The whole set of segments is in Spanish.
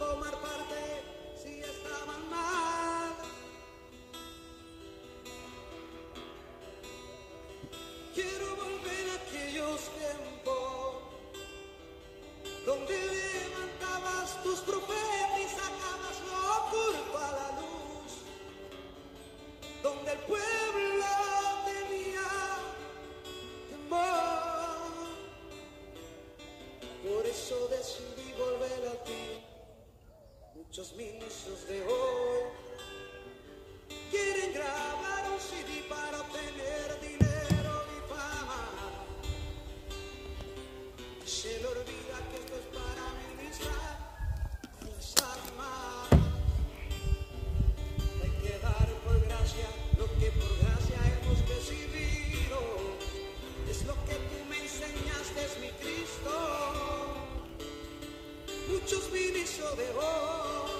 tomar parte si estaban mal. Quiero volver a aquellos tiempos donde levantabas tus trofeos y sacabas lo oculto a la luz, donde el pueblo tenía temor. Por eso decidí volver a ti. Muchos ministros de hoy quieren grabar un CD para obtener dinero y fama. Se le olvida que esto es para ministrar a las almas. Hay que dar por gracia lo que por gracia hemos recibido. Es lo que tú me enseñaste, es mi Cristo. Muchos ministros de hoy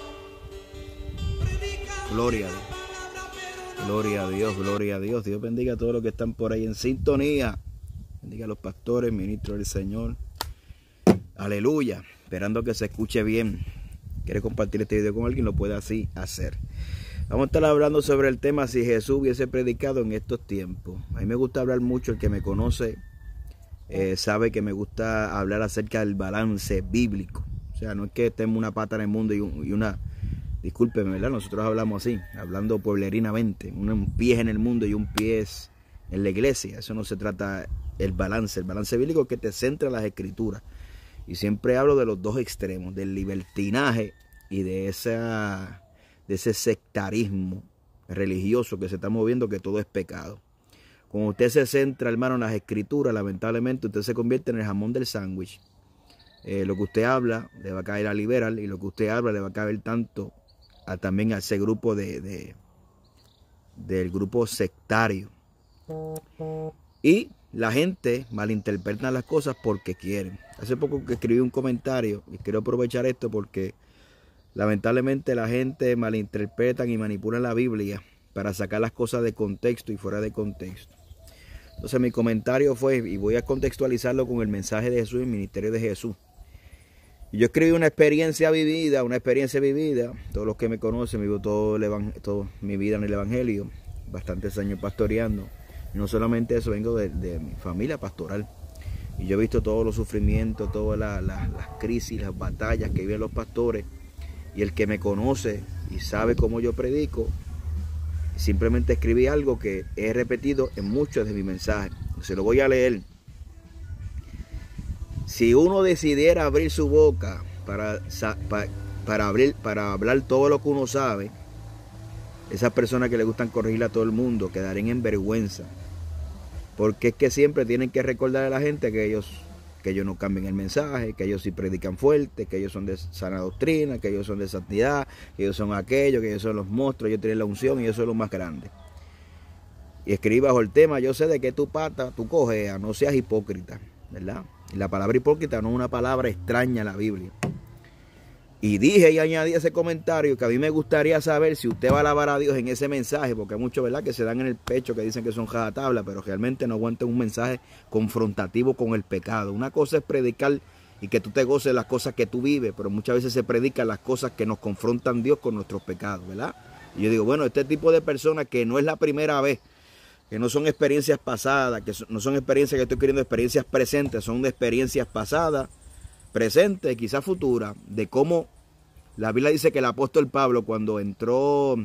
predican Gloria a Dios. Gloria a Dios, gloria a Dios. Dios bendiga a todos los que están por ahí en sintonía. Bendiga a los pastores, ministros del Señor. Aleluya. Esperando que se escuche bien. ¿Quiere compartir este video con alguien? Lo puede así hacer. Vamos a estar hablando sobre el tema si Jesús hubiese predicado en estos tiempos. A mí me gusta hablar mucho. El que me conoce sabe que me gusta hablar acerca del balance bíblico. O sea, no es que estemos una pata en el mundo y una... Discúlpeme, ¿verdad? Nosotros hablamos así, hablando pueblerinamente. Un pie en el mundo y un pie en la iglesia. Eso no se trata el balance. El balance bíblico es que te centra en las escrituras. Y siempre hablo de los dos extremos, del libertinaje y de ese sectarismo religioso que se está moviendo, que todo es pecado. Cuando usted se centra, hermano, en las escrituras, lamentablemente usted se convierte en el jamón del sándwich. Lo que usted habla le va a caer a liberal y lo que usted habla le va a caer tanto también a ese grupo del grupo sectario. Y la gente malinterpreta las cosas porque quieren. Hace poco que escribí un comentario y quiero aprovechar esto porque lamentablemente la gente malinterpreta y manipula la Biblia para sacar las cosas de contexto y fuera de contexto. Entonces mi comentario fue, y voy a contextualizarlo con el mensaje de Jesús y el ministerio de Jesús. Y yo escribí una experiencia vivida. Todos los que me conocen, vivo toda mi vida en el Evangelio, bastantes años pastoreando. Y no solamente eso, vengo de mi familia pastoral. Y yo he visto todos los sufrimientos, todas las crisis, las batallas que viven los pastores. Y el que me conoce y sabe cómo yo predico, simplemente escribí algo que he repetido en muchos de mis mensajes. Se lo voy a leer. Si uno decidiera abrir su boca para hablar todo lo que uno sabe, esas personas que le gustan corregir a todo el mundo quedarían en vergüenza. Porque es que siempre tienen que recordar a la gente que ellos no cambian el mensaje, que ellos sí predican fuerte, que ellos son de sana doctrina, que ellos son de santidad, que ellos son aquellos, que ellos son los monstruos, ellos tienen la unción y ellos son los más grandes. Y escribí bajo el tema, yo sé de qué tu pata, tú cojeas, no seas hipócrita, ¿verdad? Y la palabra hipócrita no es una palabra extraña a la Biblia. Y dije y añadí ese comentario que a mí me gustaría saber si usted va a alabar a Dios en ese mensaje, porque hay muchos, ¿verdad?, que se dan en el pecho, que dicen que son jajatabla, pero realmente no aguantan un mensaje confrontativo con el pecado. Una cosa es predicar y que tú te goces las cosas que tú vives, pero muchas veces se predican las cosas que nos confrontan Dios con nuestros pecados, ¿verdad? Y yo digo, bueno, este tipo de personas que no es la primera vez, que no son experiencias pasadas, que no son experiencias que estoy queriendo, experiencias presentes, son de experiencias pasadas, presentes, quizás futuras, de cómo la Biblia dice que el apóstol Pablo cuando entró,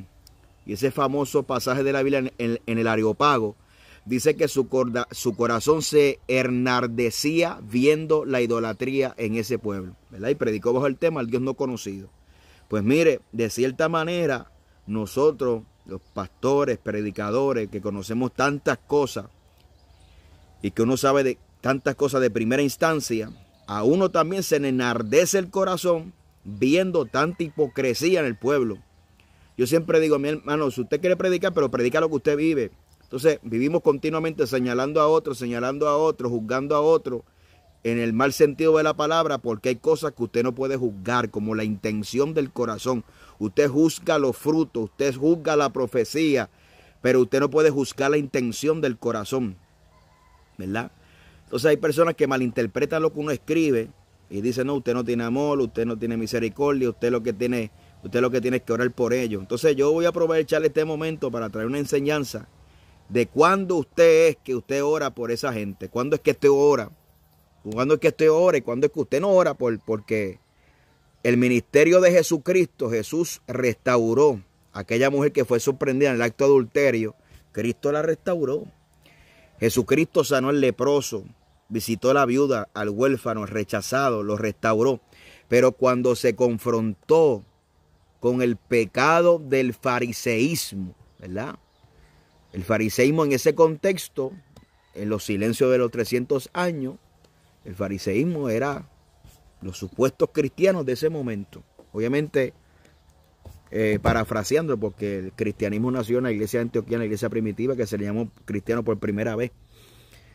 y ese famoso pasaje de la Biblia en el Areópago, dice que su corazón se enardecía viendo la idolatría en ese pueblo, ¿verdad? Y predicó bajo el tema al Dios no conocido. Pues mire, de cierta manera, nosotros, los pastores, predicadores, que conocemos tantas cosas y que uno sabe de tantas cosas de primera instancia, a uno también se le enardece el corazón viendo tanta hipocresía en el pueblo. Yo siempre digo, mi hermano, si usted quiere predicar, pero predica lo que usted vive. Entonces, vivimos continuamente señalando a otros, juzgando a otros, en el mal sentido de la palabra, porque hay cosas que usted no puede juzgar, como la intención del corazón. Usted juzga los frutos, usted juzga la profecía, pero usted no puede juzgar la intención del corazón, ¿verdad? Entonces hay personas que malinterpretan lo que uno escribe y dice, no, usted no tiene amor, usted no tiene misericordia, usted lo que tiene es que orar por ellos. Entonces yo voy a aprovechar este momento para traer una enseñanza de cuándo usted ora por esa gente, cuándo es que usted ora, cuándo es que usted ora y cuándo es que usted no ora, porque el ministerio de Jesucristo, Jesús restauró a aquella mujer que fue sorprendida en el acto de adulterio. Cristo la restauró. Jesucristo sanó al leproso, visitó a la viuda, al huérfano, al rechazado, lo restauró. Pero cuando se confrontó con el pecado del fariseísmo, ¿verdad? El fariseísmo en ese contexto, en los silencios de los 300 años, el fariseísmo era los supuestos cristianos de ese momento. Obviamente, parafraseando, porque el cristianismo nació en la iglesia de Antioquía, en la iglesia primitiva, que se le llamó cristiano por primera vez,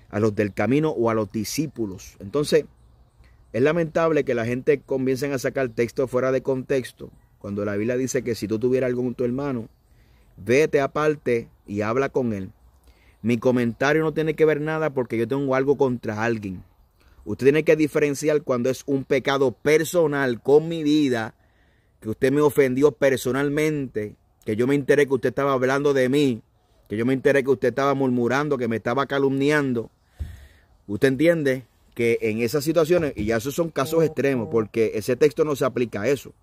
a los del camino o a los discípulos. Entonces, es lamentable que la gente comiencen a sacar textos fuera de contexto, cuando la Biblia dice que si tú tuvieras algo con tu hermano, vete aparte y habla con él. Mi comentario no tiene que ver nada porque yo tengo algo contra alguien. Usted tiene que diferenciar cuando es un pecado personal con mi vida, que usted me ofendió personalmente, que yo me enteré que usted estaba hablando de mí, que yo me enteré que usted estaba murmurando, que me estaba calumniando. Usted entiende que en esas situaciones, y ya esos son casos extremos, porque ese texto no se aplica a eso.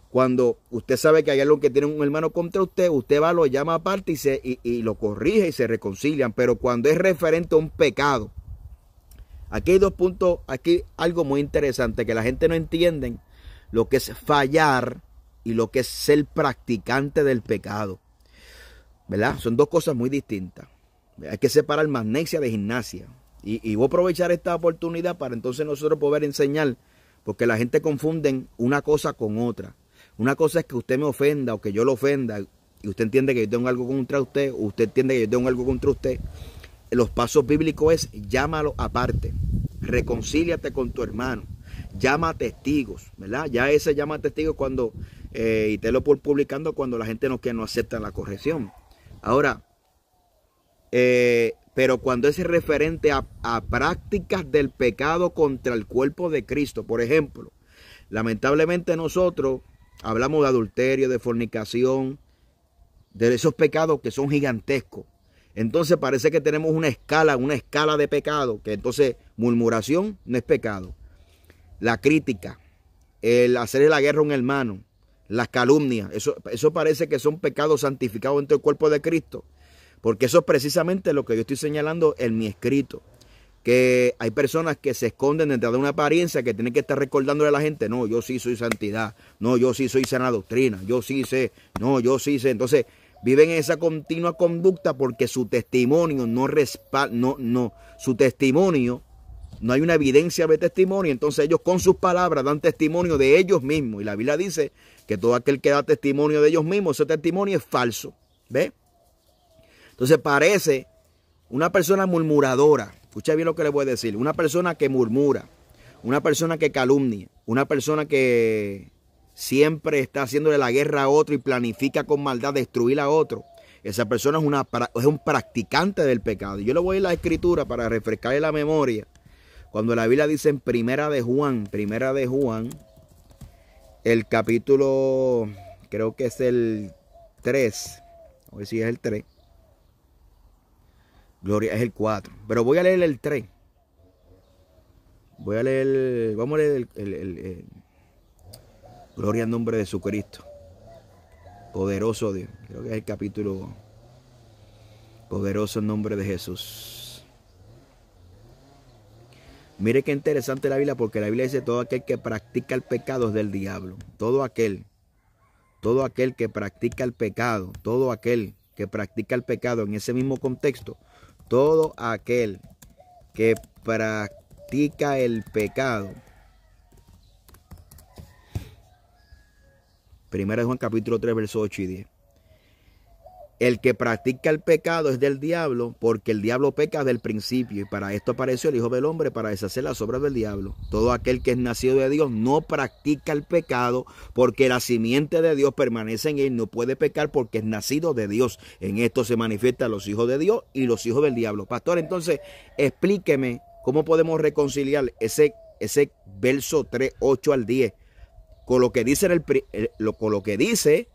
Cuando usted sabe que hay algo que tiene un hermano contra usted, usted va, lo llama aparte y lo corrige y se reconcilian. Pero cuando es referente a un pecado, aquí hay dos puntos, aquí algo muy interesante, que la gente no entiende lo que es fallar y lo que es ser practicante del pecado, ¿verdad? Son dos cosas muy distintas. Hay que separar magnesia de gimnasia. Y voy a aprovechar esta oportunidad para entonces nosotros poder enseñar, porque la gente confunde una cosa con otra. Una cosa es que usted me ofenda o que yo lo ofenda y usted entiende que yo tengo algo contra usted, o usted entiende que yo tengo algo contra usted. Los pasos bíblicos es llámalo aparte, reconcíliate con tu hermano, llama a testigos, ¿verdad? Ya ese llama a testigos cuando, y te lo por publicando cuando la gente no acepta la corrección. Ahora, pero cuando es referente a prácticas del pecado contra el cuerpo de Cristo, por ejemplo, lamentablemente nosotros hablamos de adulterio, de fornicación, de esos pecados que son gigantescos. Entonces parece que tenemos una escala de pecado, que entonces murmuración no es pecado. La crítica, el hacerle la guerra a un hermano, las calumnias, eso parece que son pecados santificados dentro del cuerpo de Cristo. Porque eso es precisamente lo que yo estoy señalando en mi escrito. Que hay personas que se esconden detrás de una apariencia que tienen que estar recordándole a la gente, no, yo sí soy santidad, no, yo sí soy sana doctrina, yo sí sé, no, yo sí sé. Entonces viven en esa continua conducta porque su testimonio su testimonio, no hay una evidencia de testimonio. Entonces ellos con sus palabras dan testimonio de ellos mismos. Y la Biblia dice que todo aquel que da testimonio de ellos mismos, ese testimonio es falso. ¿Ve? Entonces parece una persona murmuradora. Escucha bien lo que le voy a decir. Una persona que murmura, una persona que calumnia, una persona que siempre está haciéndole la guerra a otro y planifica con maldad destruir a otro. Esa persona es un practicante del pecado. Y yo le voy a ir a la escritura para refrescarle la memoria. Cuando la Biblia dice en Primera de Juan, el capítulo, creo que es el 3. A ver si es el 3. Gloria, es el 4. Pero voy a leer el 3. Vamos a leer el Gloria al nombre de Jesucristo. Poderoso Dios. Creo que es el capítulo. Poderoso el nombre de Jesús. Mire qué interesante la Biblia, porque la Biblia dice todo aquel que practica el pecado es del diablo. Todo aquel que practica el pecado, todo aquel que practica el pecado en ese mismo contexto, todo aquel que practica el pecado. Primera de Juan capítulo 3, versos 8 y 10. El que practica el pecado es del diablo, porque el diablo peca desde el principio. Y para esto apareció el Hijo del Hombre, para deshacer las obras del diablo. Todo aquel que es nacido de Dios no practica el pecado, porque la simiente de Dios permanece en él. No puede pecar porque es nacido de Dios. En esto se manifiestan los hijos de Dios y los hijos del diablo. Pastor, entonces explíqueme cómo podemos reconciliar ese verso 3, 8 al 10. Con lo que dice con lo que dice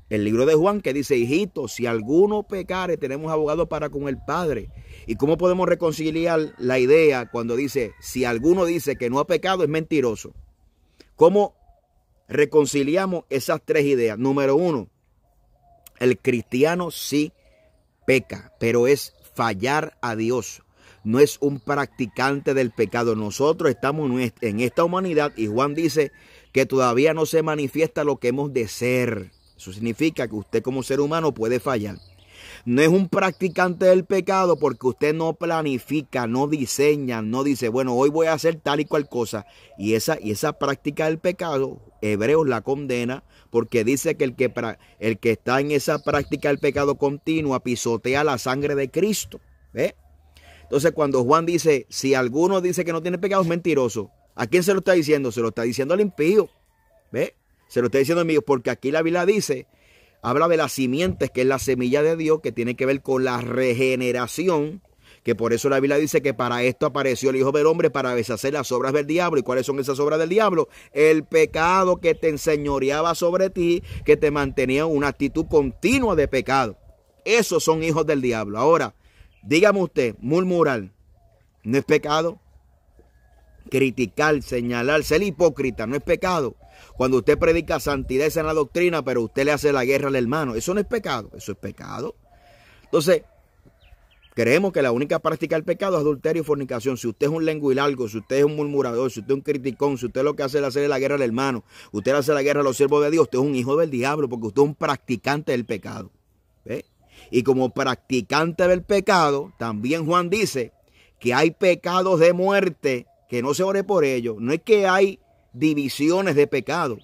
el libro de Juan, que dice: hijitos, si alguno pecare, tenemos abogado para con el Padre. ¿Y cómo podemos reconciliar la idea cuando dice, si alguno dice que no ha pecado, es mentiroso? ¿Cómo reconciliamos esas tres ideas? Número uno, el cristiano sí peca, pero es fallar a Dios. No es un practicante del pecado. Nosotros estamos en esta humanidad y Juan dice que todavía no se manifiesta lo que hemos de ser. Eso significa que usted como ser humano puede fallar. No es un practicante del pecado porque usted no planifica, no diseña, no dice, bueno, hoy voy a hacer tal y cual cosa. Y esa práctica del pecado, Hebreos la condena porque dice que el que está en esa práctica del pecado continua pisotea la sangre de Cristo. ¿Ve? Entonces cuando Juan dice, si alguno dice que no tiene pecado, es mentiroso. ¿A quién se lo está diciendo? Se lo está diciendo al impío. ¿Ve? Se lo está diciendo al impío porque aquí la Biblia dice, habla de las simientes, que es la semilla de Dios, que tiene que ver con la regeneración, que por eso la Biblia dice que para esto apareció el Hijo del Hombre, para deshacer las obras del diablo. ¿Y cuáles son esas obras del diablo? El pecado que te enseñoreaba sobre ti, que te mantenía en una actitud continua de pecado. Esos son hijos del diablo. Ahora, dígame usted, murmurar, ¿no es pecado? Criticar, señalar, ser hipócrita, ¿no es pecado? Cuando usted predica santidad en la doctrina, pero usted le hace la guerra al hermano, ¿eso no es pecado? Eso es pecado. Entonces, creemos que la única práctica del pecado es adulterio y fornicación. Si usted es un lenguilargo, si usted es un murmurador, si usted es un criticón, si usted lo que hace es hacerle la guerra al hermano, usted le hace la guerra a los siervos de Dios, usted es un hijo del diablo porque usted es un practicante del pecado. ¿Ve? Y como practicante del pecado, también Juan dice que hay pecados de muerte, que no se ore por ellos. No es que hay divisiones de pecado.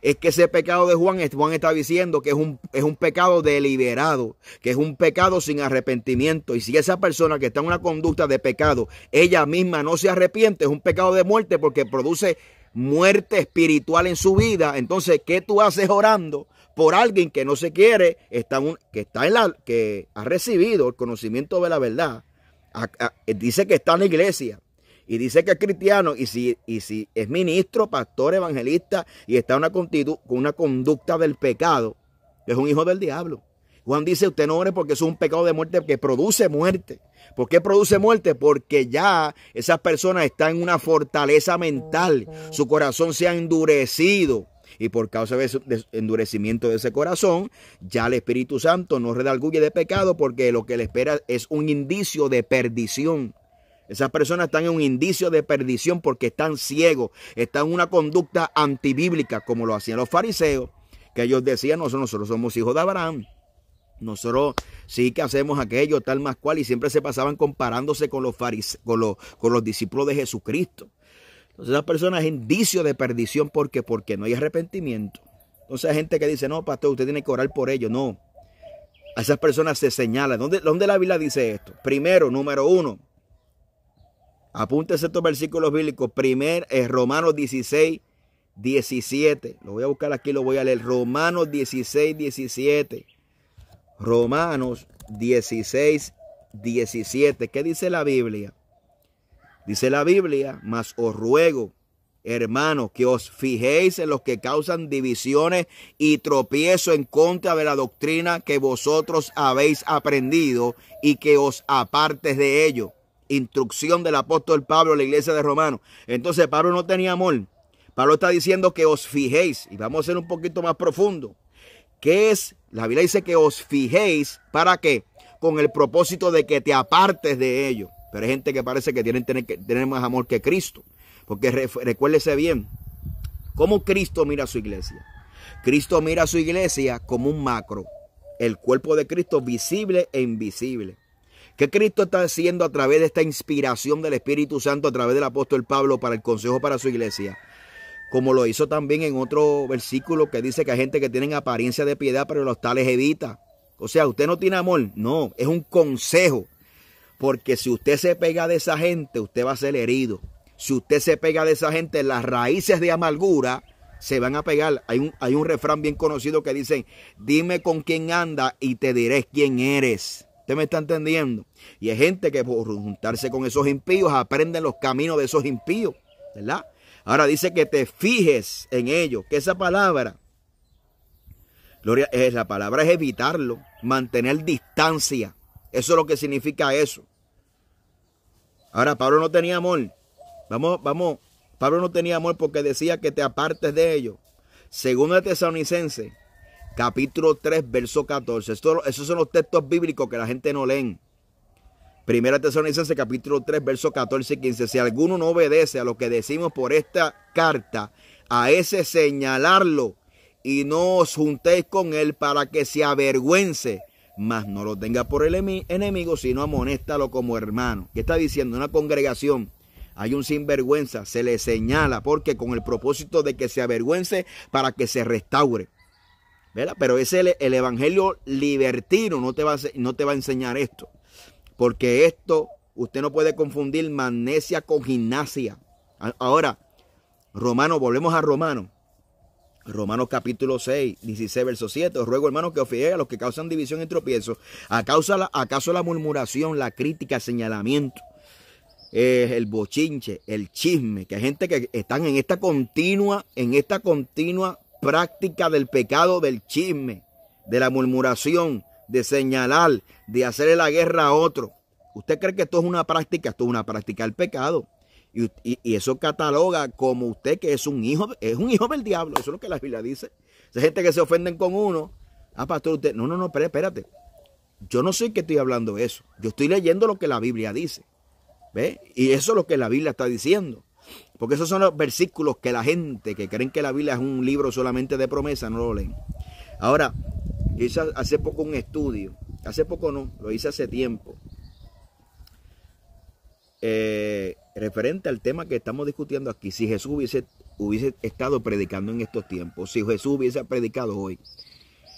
Es que ese pecado de Juan está diciendo que es un pecado deliberado, que es un pecado sin arrepentimiento. Y si esa persona que está en una conducta de pecado, ella misma no se arrepiente, es un pecado de muerte porque produce muerte espiritual en su vida. Entonces, ¿qué tú haces orando por alguien que no se quiere, que ha recibido el conocimiento de la verdad? Dice que está en la iglesia. Y dice que es cristiano, y si es ministro, pastor, evangelista, y está con una conducta del pecado, es un hijo del diablo. Juan dice, usted no ore porque eso es un pecado de muerte que produce muerte. ¿Por qué produce muerte? Porque ya esas personas están en una fortaleza mental, su corazón se ha endurecido. Y por causa de ese endurecimiento de ese corazón, ya el Espíritu Santo no redarguye de pecado porque lo que le espera es un indicio de perdición. Esas personas están en un indicio de perdición porque están ciegos, están en una conducta antibíblica como lo hacían los fariseos, que ellos decían, nosotros somos hijos de Abraham, nosotros sí que hacemos aquello tal más cual, y siempre se pasaban comparándose con los discípulos de Jesucristo. Entonces esas personas es indicio de perdición porque no hay arrepentimiento. Entonces hay gente que dice, no, pastor, usted tiene que orar por ellos. No, a esas personas se señala. ¿Dónde la Biblia dice esto? Primero, número 1. Apúntese estos versículos bíblicos. Romanos 16, 17. Lo voy a buscar aquí, lo voy a leer. Romanos 16, 17. Romanos 16, 17. ¿Qué dice la Biblia? Dice la Biblia, mas os ruego, hermanos, que os fijéis en los que causan divisiones y tropiezo en contra de la doctrina que vosotros habéis aprendido y que os apartes de ello. Instrucción del apóstol Pablo a la iglesia de Romanos. Entonces Pablo no tenía amor. Pablo está diciendo que os fijéis. Y vamos a ser un poquito más profundo. ¿Qué es? La Biblia dice que os fijéis. ¿Para qué? Con el propósito de que te apartes de ello. Pero hay gente que parece que tienen que tener más amor que Cristo. Porque recuérdese bien, ¿cómo Cristo mira a su iglesia? Cristo mira a su iglesia como un macro. El cuerpo de Cristo visible e invisible. ¿Qué Cristo está haciendo a través de esta inspiración del Espíritu Santo, a través del apóstol Pablo para el consejo para su iglesia? Como lo hizo también en otro versículo que dice que hay gente que tiene apariencia de piedad, pero los tales evita. O sea, usted no tiene amor. No, es un consejo. Porque si usted se pega de esa gente, usted va a ser herido. Si usted se pega de esa gente, las raíces de amargura se van a pegar. Hay un refrán bien conocido que dice, dime con quién anda y te diré quién eres. ¿Usted me está entendiendo? Y hay gente que por juntarse con esos impíos aprenden los caminos de esos impíos. ¿verdad? Ahora dice que te fijes en ello, que esa palabra, gloria, la palabra es evitarlo, mantener distancia. Eso es lo que significa eso. Ahora, Pablo no tenía amor. Vamos. Pablo no tenía amor porque decía que te apartes de ello. Segundo de Tesalonicenses, capítulo 3, verso 14. Esos son los textos bíblicos que la gente no lee. Primera de Tesalonicenses, capítulo 3, verso 14 y 15. Si alguno no obedece a lo que decimos por esta carta, a ese señalarlo y no os juntéis con él para que se avergüence, mas no lo tenga por el enemigo, sino amonéstalo como hermano. ¿Qué está diciendo? Una congregación, hay un sinvergüenza, se le señala, porque con el propósito de que se avergüence para que se restaure, ¿verdad? Pero es el evangelio libertino, no te va a enseñar esto, porque esto, usted no puede confundir magnesia con gimnasia. Ahora, volvemos a Romanos capítulo 6, 16, verso 7. Os ruego, hermanos, que os fijéis a los que causan división y tropiezo. ¿Acaso la murmuración, la crítica, el señalamiento, el bochinche, el chisme? Que hay gente que están en esta continua práctica del pecado, del chisme, de la murmuración, de señalar, de hacerle la guerra a otro. ¿Usted cree que esto es una práctica? Esto es una práctica del pecado. Y eso cataloga como usted que es un hijo del diablo. Eso es lo que la Biblia dice. Hay gente que se ofenden con uno. Pastor, usted, no, espérate. Yo no sé que estoy hablando de eso. Yo estoy leyendo lo que la Biblia dice. ¿Ve? Y eso es lo que la Biblia está diciendo. Porque esos son los versículos que la gente que creen que la Biblia es un libro solamente de promesa no lo leen. Ahora, yo hice hace poco un estudio. Hace poco no, lo hice hace tiempo. Referente al tema que estamos discutiendo aquí, si Jesús hubiese estado predicando en estos tiempos, si Jesús hubiese predicado hoy.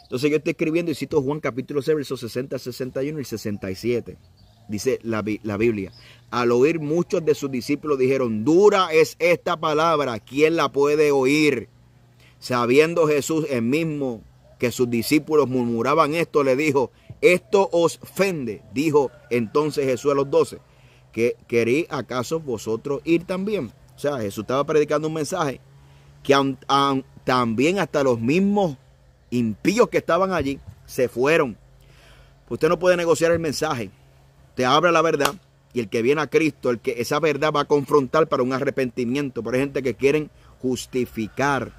Entonces yo estoy escribiendo y cito Juan capítulo 6, versos 60, 61 y 67. Dice la Biblia: al oír muchos de sus discípulos dijeron, dura es esta palabra, ¿quién la puede oír? Sabiendo Jesús el mismo que sus discípulos murmuraban esto, le dijo, esto os ofende. Dijo entonces Jesús a los 12, ¿que queréis acaso vosotros ir también? O sea, Jesús estaba predicando un mensaje que también hasta los mismos impíos que estaban allí se fueron. Usted no puede negociar el mensaje. Te habla la verdad y el que viene a Cristo, el que esa verdad va a confrontar para un arrepentimiento. Pero hay gente que quieren justificar.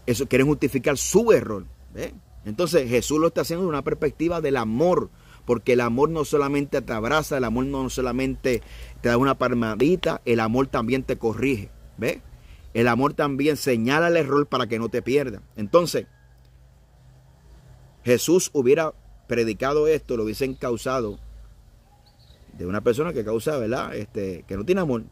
Eso, quieren justificar su error. ¿Ve? Entonces Jesús lo está haciendo de una perspectiva del amor. Porque el amor no solamente te abraza, el amor no solamente te da una palmadita, el amor también te corrige. ¿Ve? El amor también señala el error para que no te pierdas. Entonces, Jesús hubiera predicado esto, lo hubiesen causado de una persona que causa, ¿verdad? Que no tiene amor.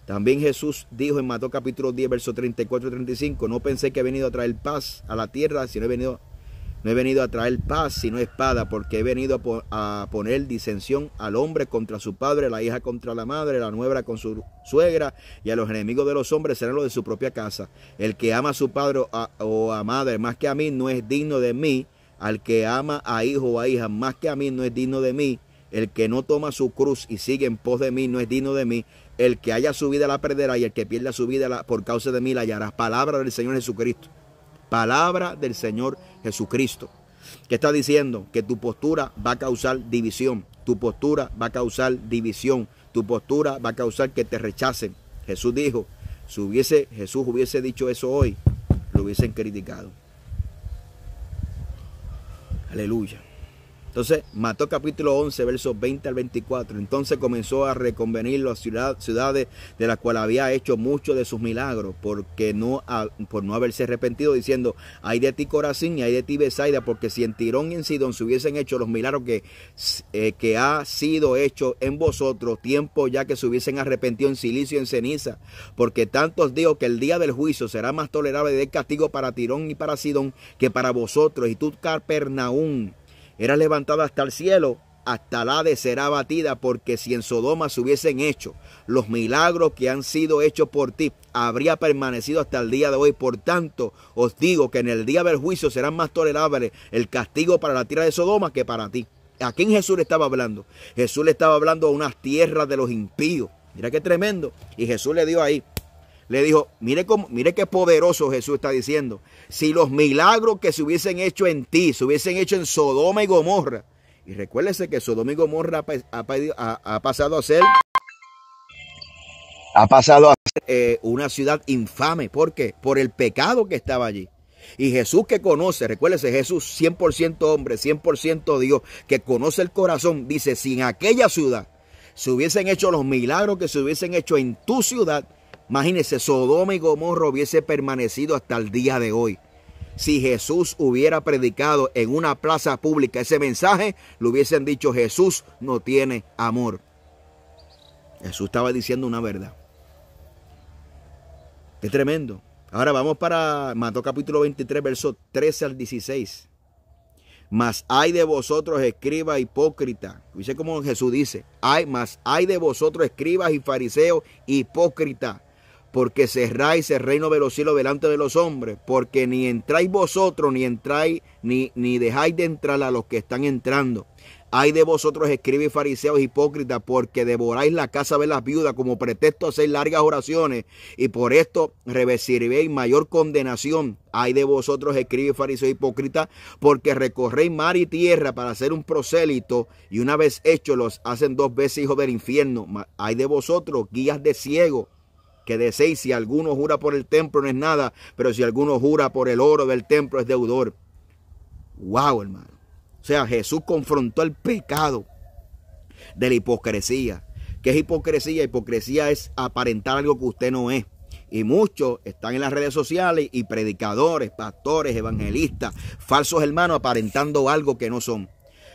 También Jesús dijo en Mateo capítulo 10, versos 34 y 35, no pensé que he venido a traer paz a la tierra, sino no he venido a traer paz, sino espada, porque he venido a poner disensión al hombre contra su padre, la hija contra la madre, la nuera con su suegra, y a los enemigos de los hombres serán los de su propia casa. El que ama a su padre o a madre más que a mí no es digno de mí. Al que ama a hijo o a hija más que a mí no es digno de mí. El que no toma su cruz y sigue en pos de mí no es digno de mí. El que haya su vida la perderá, y el que pierda su vida por causa de mí la hallará. Palabra del Señor Jesucristo. Palabra del Señor Jesucristo. ¿Qué está diciendo? Que tu postura va a causar división. Tu postura va a causar división. Tu postura va a causar que te rechacen. Jesús dijo, si Jesús hubiese dicho eso hoy, lo hubiesen criticado. Aleluya. Entonces, Mateo capítulo 11, versos 20 al 24. Entonces comenzó a reconvenir las ciudades de las cuales había hecho muchos de sus milagros, por no haberse arrepentido, diciendo, ay de ti Corazín y ay de ti Betsaida, porque si en Tirón y en Sidón se hubiesen hecho los milagros que ha sido hecho en vosotros, tiempo ya que se hubiesen arrepentido en silicio y en ceniza, porque tanto os digo que el día del juicio será más tolerable del castigo para Tirón y para Sidón que para vosotros. Y tú, Capernaum, era levantada hasta el cielo, hasta la de será abatida, porque si en Sodoma se hubiesen hecho los milagros que han sido hechos por ti, habría permanecido hasta el día de hoy. Por tanto, os digo que en el día del juicio será más tolerable el castigo para la tierra de Sodoma que para ti. ¿A quién Jesús le estaba hablando? Jesús le estaba hablando a unas tierras de los impíos. Mira qué tremendo. Y Jesús le dio ahí. Le dijo, mire qué poderoso Jesús está diciendo. Si los milagros que se hubiesen hecho en ti, se hubiesen hecho en Sodoma y Gomorra. Y recuérdese que Sodoma y Gomorra ha pasado a ser una ciudad infame. ¿Por qué? Por el pecado que estaba allí. Y Jesús que conoce, recuérdese, Jesús 100% hombre, 100% Dios, que conoce el corazón, dice, si en aquella ciudad se hubiesen hecho los milagros que se hubiesen hecho en tu ciudad, imagínese, Sodoma y Gomorra hubiese permanecido hasta el día de hoy. Si Jesús hubiera predicado en una plaza pública ese mensaje, le hubiesen dicho, Jesús no tiene amor. Jesús estaba diciendo una verdad. Es tremendo. Ahora vamos para Mateo capítulo 23, versos 13 al 16. Mas hay de vosotros, escribas hipócritas. Dice como Jesús dice, mas hay de vosotros, escribas y fariseos hipócritas, porque cerráis el reino de los cielos delante de los hombres, porque ni entráis vosotros, ni dejáis de entrar a los que están entrando. Hay de vosotros, escribas y fariseos hipócritas, porque devoráis la casa de las viudas como pretexto a hacer largas oraciones, y por esto recibiréis mayor condenación. Hay de vosotros, escribas y fariseos hipócritas, porque recorréis mar y tierra para hacer un prosélito, y una vez hecho los hacen 2 veces hijos del infierno. Hay de vosotros, guías de ciego, que decéis, si alguno jura por el templo no es nada, pero si alguno jura por el oro del templo es deudor. Wow, hermano. O sea, Jesús confrontó el pecado de la hipocresía. ¿Qué es hipocresía? Hipocresía es aparentar algo que usted no es. Y muchos están en las redes sociales y predicadores, pastores, evangelistas, falsos hermanos aparentando algo que no son.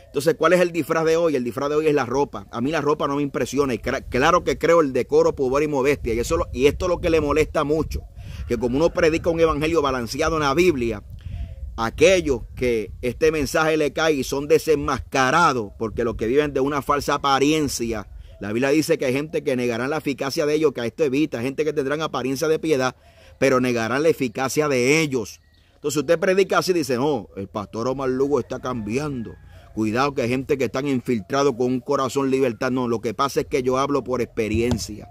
Entonces, ¿cuál es el disfraz de hoy? El disfraz de hoy es la ropa. A mí la ropa no me impresiona. Y claro que creo el decoro, pudor y modestia. Y esto es lo que le molesta mucho. Que como uno predica un evangelio balanceado en la Biblia, aquellos que este mensaje le cae y son desenmascarados porque los que viven de una falsa apariencia, la Biblia dice que hay gente que negarán la eficacia de ellos, que a esto evita, gente que tendrán apariencia de piedad, pero negarán la eficacia de ellos. Entonces usted predica así y dice, no, el pastor Omar Lugo está cambiando. Cuidado que hay gente que están infiltrados con un corazón libertad. No, lo que pasa es que yo hablo por experiencia.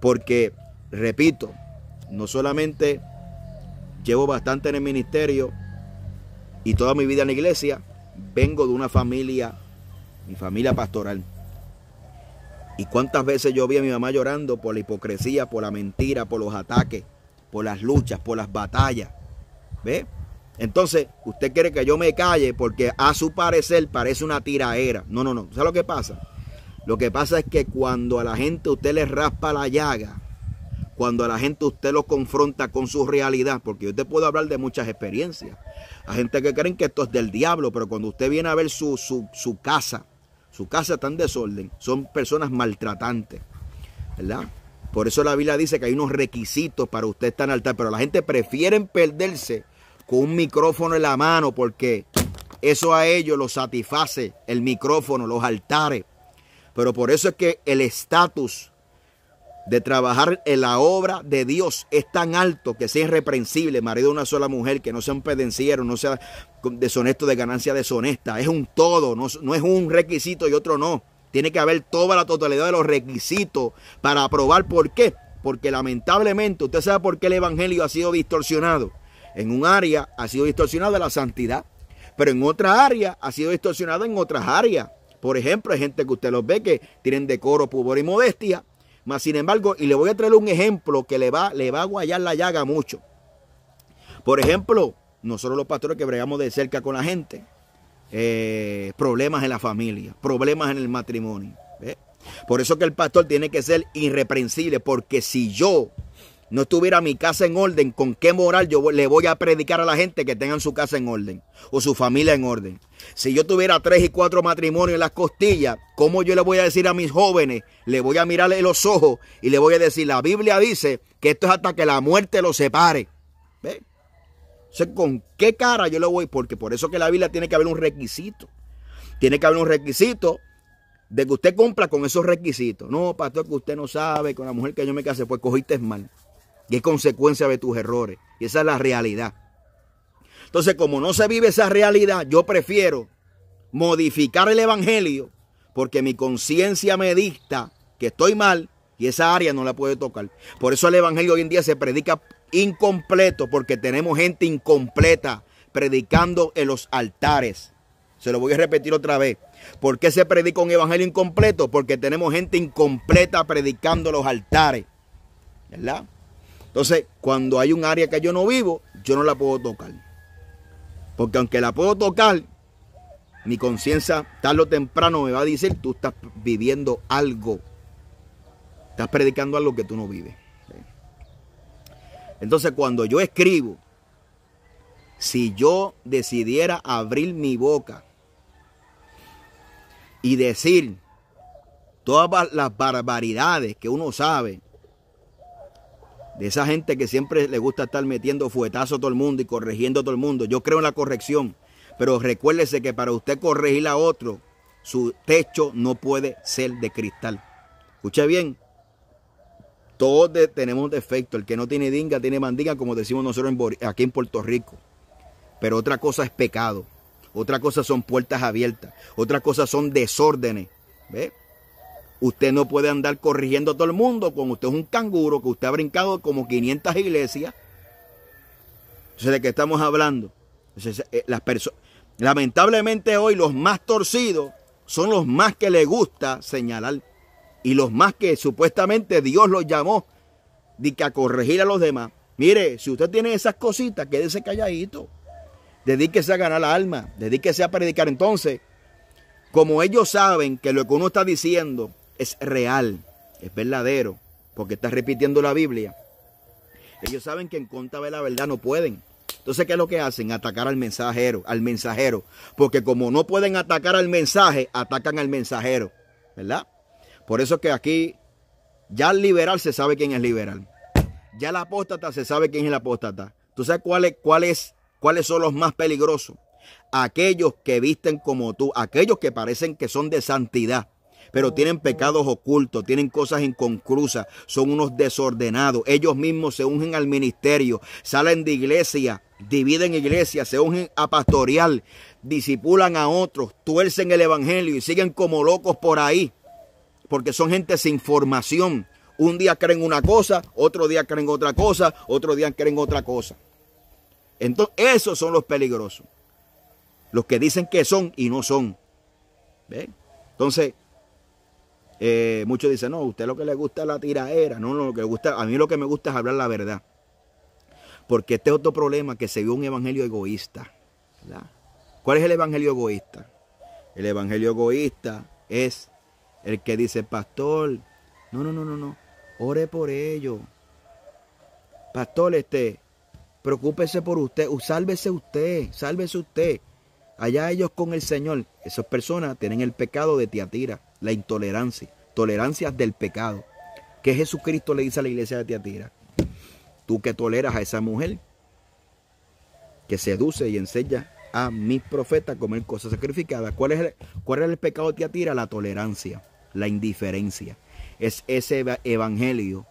Porque, repito, no solamente llevo bastante en el ministerio y toda mi vida en la iglesia, vengo de una familia, mi familia pastoral. Y cuántas veces yo vi a mi mamá llorando por la hipocresía, por la mentira, por los ataques, por las luchas, por las batallas. ¿Ve? Entonces, usted quiere que yo me calle porque a su parecer parece una tiraera. No. ¿Sabe lo que pasa? Lo que pasa es que cuando a la gente usted le raspa la llaga, cuando a la gente usted lo confronta con su realidad, porque yo te puedo hablar de muchas experiencias. Hay gente que creen que esto es del diablo, pero cuando usted viene a ver su casa está en desorden, son personas maltratantes, ¿verdad? Por eso la Biblia dice que hay unos requisitos para usted estar en el altar, pero la gente prefiere perderse con un micrófono en la mano porque eso a ellos los satisface, el micrófono, los altares. Pero por eso es que el estatus de trabajar en la obra de Dios es tan alto que sea irreprensible, marido de una sola mujer, que no sea un pendenciero, no sea deshonesto de ganancia deshonesta. Es un todo, no es un requisito y otro no. Tiene que haber toda la totalidad de los requisitos para aprobar. ¿Por qué? Porque lamentablemente, usted sabe por qué el evangelio ha sido distorsionado. En un área ha sido distorsionado la santidad, pero en otra área ha sido distorsionado en otras áreas. Por ejemplo, hay gente que usted los ve que tienen decoro, pudor y modestia. Mas sin embargo, y le voy a traer un ejemplo que le va a guayar la llaga mucho. Por ejemplo, nosotros los pastores que bregamos de cerca con la gente, problemas en la familia, problemas en el matrimonio. ¿Ve? Por eso que el pastor tiene que ser irreprensible, porque si yo no tuviera mi casa en orden, ¿con qué moral yo le voy a predicar a la gente que tengan su casa en orden o su familia en orden? Si yo tuviera 3 y 4 matrimonios en las costillas, ¿cómo yo le voy a decir a mis jóvenes? Le voy a mirarle en los ojos y le voy a decir, la Biblia dice que esto es hasta que la muerte los separe. ¿Ve? O sea, ¿con qué cara yo le voy? Porque por eso que la Biblia tiene que haber un requisito. Tiene que haber un requisito de que usted cumpla con esos requisitos. No, pastor, que usted no sabe, con la mujer que yo me casé, pues cogiste mal. Y es consecuencia de tus errores. Y esa es la realidad. Entonces, como no se vive esa realidad, yo prefiero modificar el evangelio porque mi conciencia me dicta que estoy mal y esa área no la puede tocar. Por eso el evangelio hoy en día se predica incompleto, porque tenemos gente incompleta predicando en los altares. Se lo voy a repetir otra vez. ¿Por qué se predica un evangelio incompleto? Porque tenemos gente incompleta predicando en los altares, ¿verdad? Entonces, cuando hay un área que yo no vivo, yo no la puedo tocar. Porque aunque la puedo tocar, mi conciencia tarde o temprano me va a decir, tú estás viviendo algo. Estás predicando algo que tú no vives. Entonces, cuando yo escribo, si yo decidiera abrir mi boca y decir todas las barbaridades que uno sabe, de esa gente que siempre le gusta estar metiendo fuetazo a todo el mundo y corrigiendo a todo el mundo. Yo creo en la corrección, pero recuérdese que para usted corregir a otro, su techo no puede ser de cristal. Escuche bien, todos tenemos defectos. El que no tiene dinga, tiene mandinga, como decimos nosotros aquí en Puerto Rico. Pero otra cosa es pecado. Otra cosa son puertas abiertas. Otra cosa son desórdenes. ¿Ve? Usted no puede andar corrigiendo a todo el mundo cuando usted es un canguro, que usted ha brincado como 500 iglesias. Entonces, ¿de qué estamos hablando? Entonces, lamentablemente hoy los más torcidos son los más que les gusta señalar. Y los más que supuestamente Dios los llamó a corregir a los demás. Mire, si usted tiene esas cositas, quédese calladito. Dedíquese a ganar la alma. Dedíquese a predicar. Entonces, como ellos saben que lo que uno está diciendo es real, es verdadero, porque está repitiendo la Biblia, ellos saben que en contra de la verdad no pueden. Entonces, ¿qué es lo que hacen? Atacar al mensajero, porque como no pueden atacar al mensaje, atacan al mensajero, ¿verdad? Por eso que aquí, ya al liberal se sabe quién es liberal, ya el apóstata se sabe quién es el apóstata. ¿Tú sabes cuáles son los más peligrosos? Aquellos que visten como tú, aquellos que parecen que son de santidad, pero tienen pecados ocultos, tienen cosas inconclusas, son unos desordenados. Ellos mismos se ungen al ministerio, salen de iglesia, dividen iglesia, se ungen a pastorear, disipulan a otros, tuercen el evangelio y siguen como locos por ahí, porque son gente sin formación. Un día creen una cosa, otro día creen otra cosa, otro día creen otra cosa. Entonces, esos son los peligrosos. Los que dicen que son y no son. ¿Ven? Entonces, muchos dicen, no, a usted lo que le gusta es la tiraera. No, lo que le gusta, a mí lo que me gusta es hablar la verdad. Porque este es otro problema, que se vio un evangelio egoísta, ¿verdad? ¿Cuál es el evangelio egoísta? El evangelio egoísta es el que dice, pastor, no, ore por ellos. Pastor, preocúpese por usted, sálvese usted. Allá ellos con el Señor. Esas personas tienen el pecado de Tiatira, la intolerancia, tolerancias del pecado. ¿Qué Jesucristo le dice a la iglesia de Tiatira? Tú que toleras a esa mujer que seduce y enseña a mis profetas a comer cosas sacrificadas. ¿Cuál es el pecado de Tiatira? La tolerancia, la indiferencia. Es ese evangelio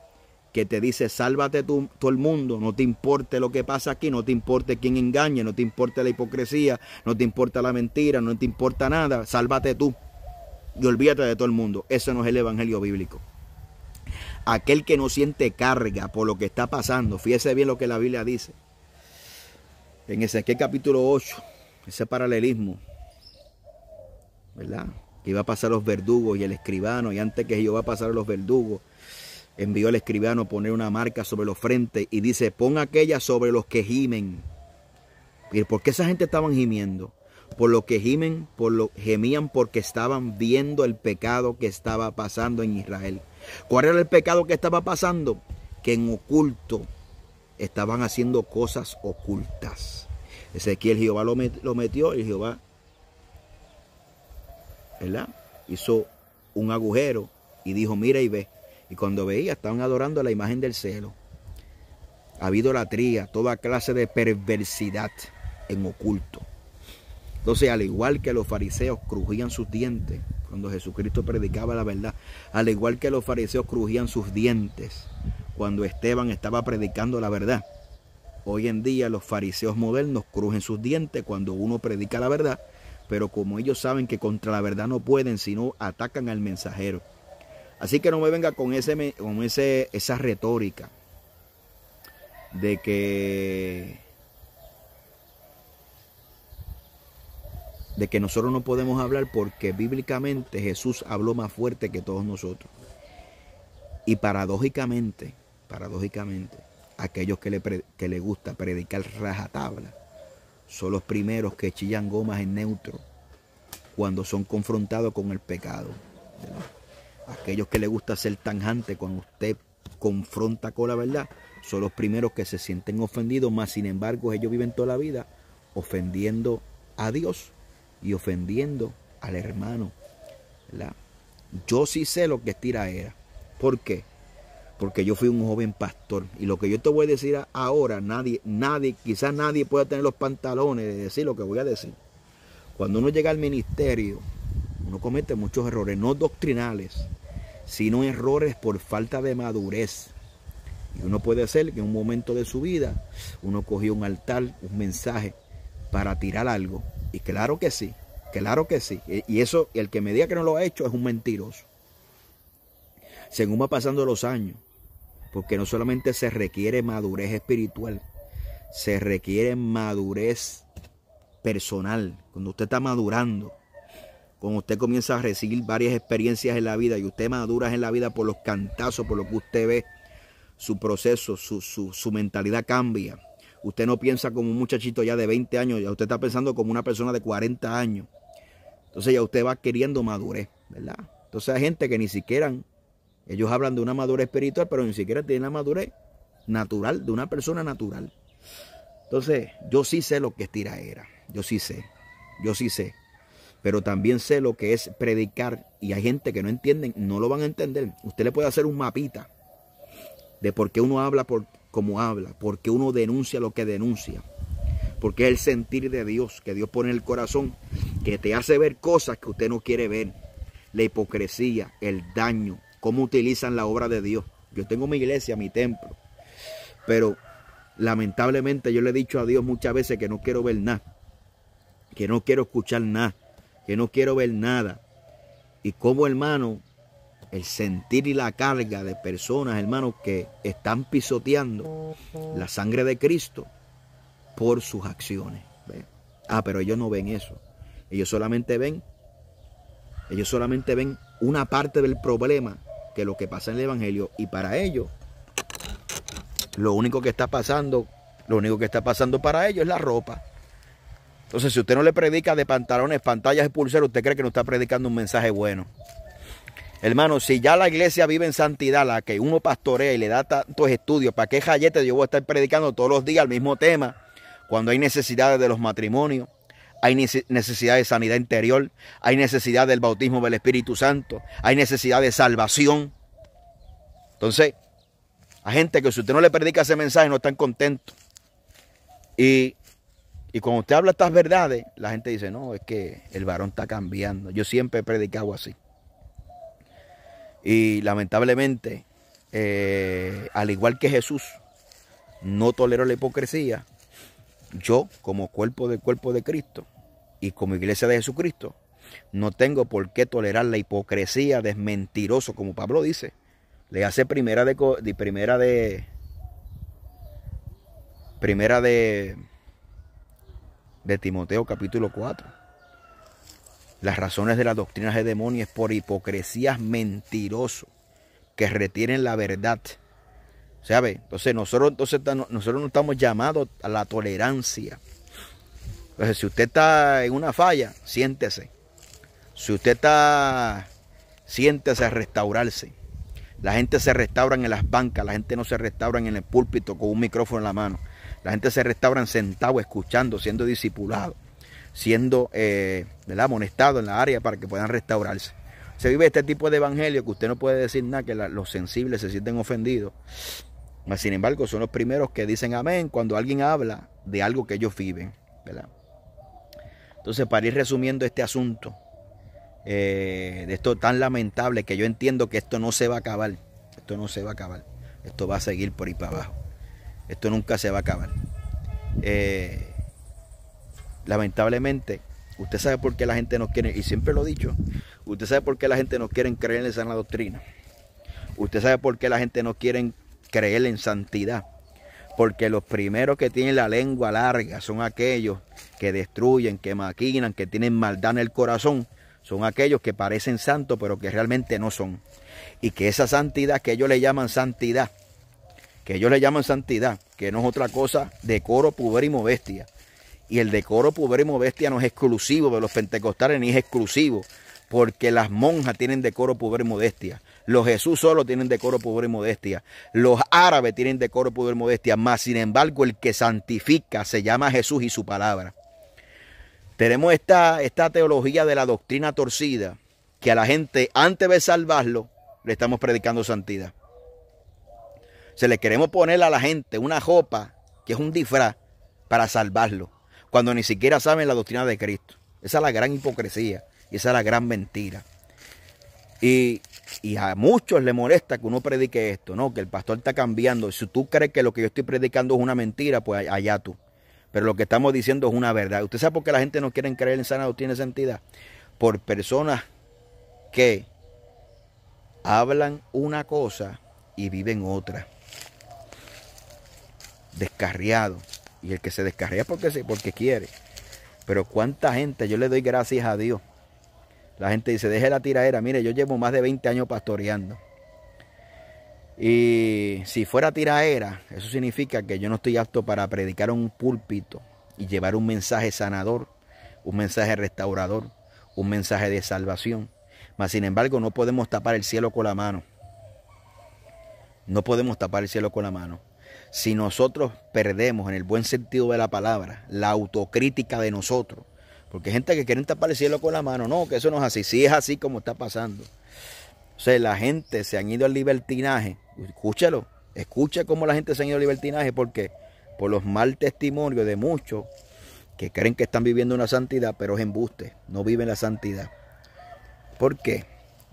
que te dice, sálvate tú, todo el mundo, no te importe lo que pasa aquí, no te importe quién engañe, no te importe la hipocresía, no te importa la mentira, no te importa nada, sálvate tú y olvídate de todo el mundo. Eso no es el evangelio bíblico. Aquel que no siente carga por lo que está pasando, fíjese bien lo que la Biblia dice. En Ezequiel capítulo 8, ese paralelismo, ¿verdad? Que iba a pasar los verdugos y el escribano, y antes que Jehová pasara los verdugos, envió al escribano a poner una marca sobre los frentes y dice, pon aquella sobre los que gimen. ¿Y por qué esa gente estaban gimiendo? Por lo que gemían porque estaban viendo el pecado que estaba pasando en Israel. ¿Cuál era el pecado que estaba pasando? Que en oculto estaban haciendo cosas ocultas. Ezequiel, Jehová lo metió y Jehová, ¿verdad? Hizo un agujero y dijo, mira y ve. Y cuando veía, estaban adorando a la imagen del celo. Ha habido idolatría, toda clase de perversidad en oculto. Entonces, al igual que los fariseos crujían sus dientes cuando Jesucristo predicaba la verdad, al igual que los fariseos crujían sus dientes cuando Esteban estaba predicando la verdad, hoy en día los fariseos modernos crujen sus dientes cuando uno predica la verdad, pero como ellos saben que contra la verdad no pueden, sino atacan al mensajero. Así que no me venga con esa retórica de que nosotros no podemos hablar, porque bíblicamente Jesús habló más fuerte que todos nosotros. Y paradójicamente, aquellos que le gusta predicar rajatabla son los primeros que chillan gomas en neutro cuando son confrontados con el pecado, ¿verdad? Aquellos que le gusta ser tanjante cuando usted confronta con la verdad son los primeros que se sienten ofendidos, mas sin embargo ellos viven toda la vida ofendiendo a Dios y ofendiendo al hermano, ¿verdad? Yo sí sé lo que es tiraera. ¿Por qué? Porque yo fui un joven pastor, y lo que yo te voy a decir ahora, quizás nadie pueda tener los pantalones de decir lo que voy a decir. Cuando uno llega al ministerio, uno comete muchos errores, no doctrinales, sino errores por falta de madurez. Y uno puede ser que en un momento de su vida, uno cogió un altar, un mensaje, para tirar algo. Y claro que sí. Y eso, el que me diga que no lo ha hecho es un mentiroso. Según va pasando los años, porque no solamente se requiere madurez espiritual, se requiere madurez personal. Cuando usted está madurando, cuando usted comienza a recibir varias experiencias en la vida y usted madura en la vida por los cantazos, por lo que usted ve, su proceso, su mentalidad cambia. Usted no piensa como un muchachito ya de 20 años, ya usted está pensando como una persona de 40 años. Entonces ya usted va adquiriendo madurez, ¿verdad? Entonces hay gente que ni siquiera, ellos hablan de una madurez espiritual, pero ni siquiera tienen la madurez natural, de una persona natural. Entonces yo sí sé lo que es tiraera, yo sí sé. Pero también sé lo que es predicar, y hay gente que no entienden, no lo van a entender. Usted le puede hacer un mapita de por qué uno habla como habla, por qué uno denuncia lo que denuncia, porque es el sentir de Dios, que Dios pone en el corazón, que te hace ver cosas que usted no quiere ver. La hipocresía, el daño, cómo utilizan la obra de Dios. Yo tengo mi iglesia, mi templo, pero lamentablemente yo le he dicho a Dios muchas veces que no quiero ver nada, que no quiero escuchar nada, que no quiero ver nada. Y como, hermano, el sentir y la carga de personas, hermanos, que están pisoteando la sangre de Cristo por sus acciones. ¿Ve? Pero ellos no ven eso. Ellos solamente ven una parte del problema, que es lo que pasa en el Evangelio, y para ellos lo único que está pasando para ellos es la ropa. Entonces, si usted no le predica de pantalones, pantallas y pulseras, usted cree que no está predicando un mensaje bueno. Hermano, si ya la iglesia vive en santidad, la que uno pastorea y le da tantos estudios, ¿para qué jayete yo voy a estar predicando todos los días el mismo tema? Cuando hay necesidades de los matrimonios, hay necesidad de sanidad interior, hay necesidad del bautismo del Espíritu Santo, hay necesidad de salvación. Entonces, hay gente que si usted no le predica ese mensaje no están contentos. Y cuando usted habla estas verdades, la gente dice, no, es que el varón está cambiando. Yo siempre he predicado así. Y lamentablemente, al igual que Jesús no tolero la hipocresía, yo como cuerpo de Cristo y como iglesia de Jesucristo, no tengo por qué tolerar la hipocresía de mentiroso, como Pablo dice. Le hace primera de Timoteo capítulo 4. Las razones de las doctrinas de demonios es por hipocresías mentirosos que retienen la verdad. ¿Sabe? Entonces nosotros no estamos llamados a la tolerancia. Entonces, si usted está en una falla, siéntese. Si usted siéntese a restaurarse. La gente se restaura en las bancas, la gente no se restaura en el púlpito con un micrófono en la mano. La gente se restaura sentado, escuchando, siendo discipulado, siendo amonestado en la área para que puedan restaurarse. Se vive este tipo de evangelio que usted no puede decir nada, que los sensibles se sienten ofendidos. Sin embargo, son los primeros que dicen amén cuando alguien habla de algo que ellos viven, ¿verdad? Entonces, para ir resumiendo este asunto, de esto tan lamentable, que yo entiendo que esto no se va a acabar. Esto no se va a acabar. Esto va a seguir por ahí para abajo. Esto nunca se va a acabar. Lamentablemente, usted sabe por qué la gente no quiere, y siempre lo he dicho, usted sabe por qué la gente no quiere creer en la sana doctrina. ¿Usted sabe por qué la gente no quiere creer en santidad? Porque los primeros que tienen la lengua larga son aquellos que destruyen, que maquinan, que tienen maldad en el corazón. Son aquellos que parecen santos, pero que realmente no son. Y que esa santidad que ellos le llaman santidad, que no es otra cosa, decoro, pudor y modestia. Y el decoro, pudor y modestia no es exclusivo de los pentecostales, ni es exclusivo, porque las monjas tienen decoro, pudor y modestia. Los Jesús solo tienen decoro, pudor y modestia. Los árabes tienen decoro, pudor y modestia. Mas, sin embargo, el que santifica se llama Jesús y su palabra. Tenemos esta teología de la doctrina torcida, que a la gente, antes de salvarlo, le estamos predicando santidad. Se le queremos poner a la gente una ropa que es un disfraz para salvarlo, cuando ni siquiera saben la doctrina de Cristo. Esa es la gran hipocresía y esa es la gran mentira. Y a muchos les molesta que uno predique esto, ¿no? Que el pastor está cambiando. Si tú crees que lo que yo estoy predicando es una mentira, pues allá tú. Pero lo que estamos diciendo es una verdad. ¿Usted sabe por qué la gente no quiere creer en sana doctrina y santidad? Por personas que hablan una cosa y viven otra. Descarriado. Y el que se descarría porque quiere. Pero cuánta gente, yo le doy gracias a Dios. La gente dice, deje la tiradera. Mire, yo llevo más de 20 años pastoreando. Y si fuera tiradera, eso significa que yo no estoy apto para predicar en un púlpito y llevar un mensaje sanador, un mensaje restaurador, un mensaje de salvación. Mas, sin embargo, no podemos tapar el cielo con la mano. No podemos tapar el cielo con la mano. Si nosotros perdemos, en el buen sentido de la palabra, la autocrítica de nosotros, porque hay gente que quiere tapar el cielo con la mano, no, que eso no es así, sí es así como está pasando. O sea, la gente se han ido al libertinaje, escúchelo, escuche cómo la gente se ha ido al libertinaje, porque por los mal testimonios de muchos que creen que están viviendo una santidad, pero es embuste, no viven la santidad. ¿Por qué?